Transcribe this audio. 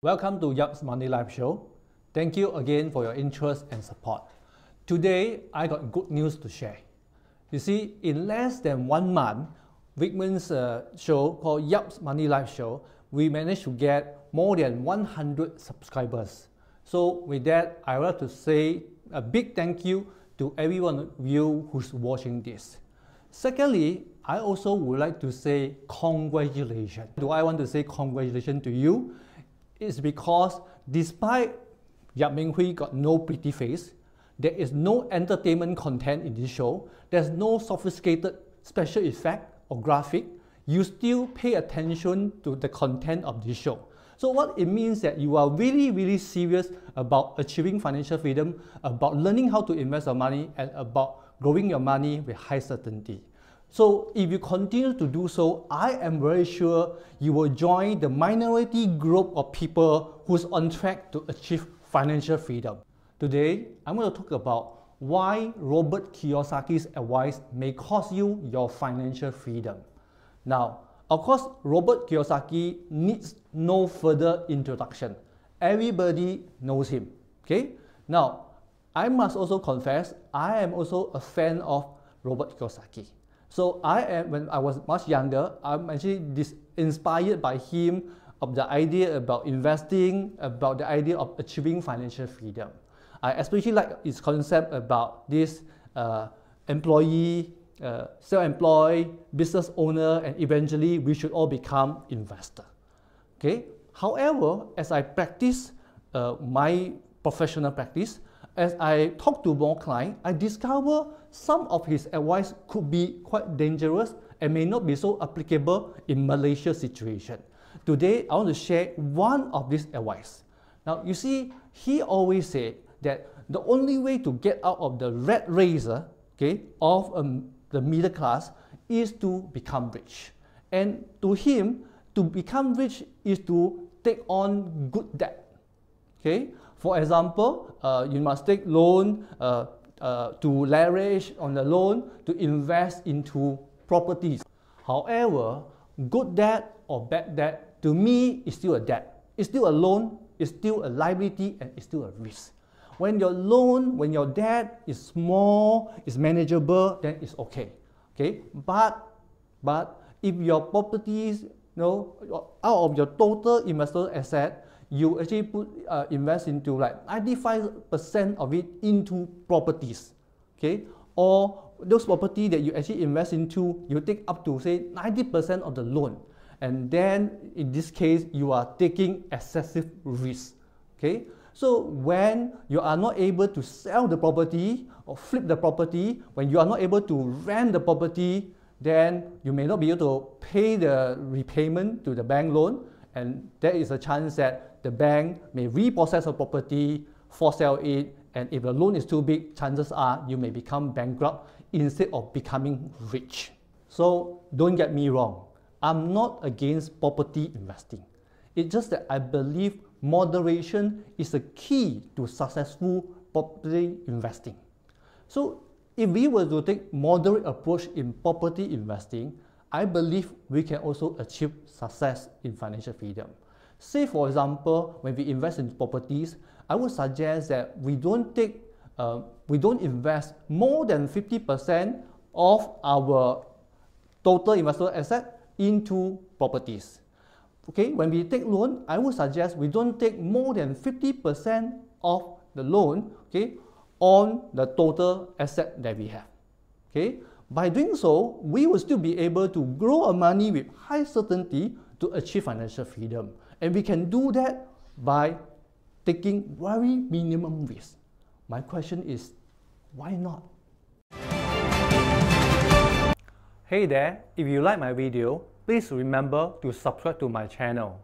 Welcome to Yap's Money Life Show. Thank you again for your interest and support. Today, I got good news to share. You see, in less than 1 month, Wickman's show called Yap's Money Life Show, we managed to get more than 100 subscribers. So with that, I would like to say a big thank you to every one of you who's watching this. Secondly, I also would like to say congratulations. Do I want to say congratulations to you? It's because despite Yap Ming Hui got no pretty face, there is no entertainment content in this show, there's no sophisticated special effect or graphic, you still pay attention to the content of this show. So what it means that you are really serious about achieving financial freedom, about learning how to invest your money, and about growing your money with high certainty. So if you continue to do so, I am very sure you will join the minority group of people who's on track to achieve financial freedom. Today, I'm going to talk about why Robert Kiyosaki's advice may cost you your financial freedom. Now, of course, Robert Kiyosaki needs no further introduction. Everybody knows him. Okay? Now, I must also confess, I am also a fan of Robert Kiyosaki. So when I was much younger, I'm actually inspired by him of the idea about investing, about the idea of achieving financial freedom. I especially like his concept about this employee, self-employed, business owner, and eventually we should all become investor. Okay? However, as I practice my professional practice, as I talk to more clients, I discover some of his advice could be quite dangerous and may not be so applicable in Malaysia situation. Today, I want to share one of these advice. Now, you see, he always said that the only way to get out of the rat race of the middle class is to become rich. And to him, to become rich is to take on good debt. Okay? For example, you must take loan to leverage on the loan to invest into properties. However, good debt or bad debt to me is still a debt. It's still a loan, it's still a liability, and it's still a risk. When your loan, when your debt is small, is manageable, then it's okay. Okay? But if your properties, out of your total investor asset, you actually invest into like 95% of it into properties, okay? Or those property that you actually invest into, you take up to say 90% of the loan. And then in this case, you are taking excessive risk, okay? So when you are not able to sell the property or flip the property, when you are not able to rent the property, then you may not be able to pay the repayment to the bank loan, and there is a chance that the bank may repossess a property, for sale it, and if the loan is too big, chances are you may become bankrupt instead of becoming rich. So don't get me wrong, I'm not against property investing. It's just that I believe moderation is the key to successful property investing. So if we were to take moderate approach in property investing, I believe we can also achieve success in financial freedom. Say for example, when we invest in properties, I would suggest that we don't invest more than 50% of our total investor asset into properties. Okay, when we take loan, I would suggest we don't take more than 50% of the loan, okay, on the total asset that we have. Okay, by doing so, we will still be able to grow our money with high certainty to achieve financial freedom. And we can do that by taking very minimum risk. My question is, why not? Hey there, if you like my video, please remember to subscribe to my channel.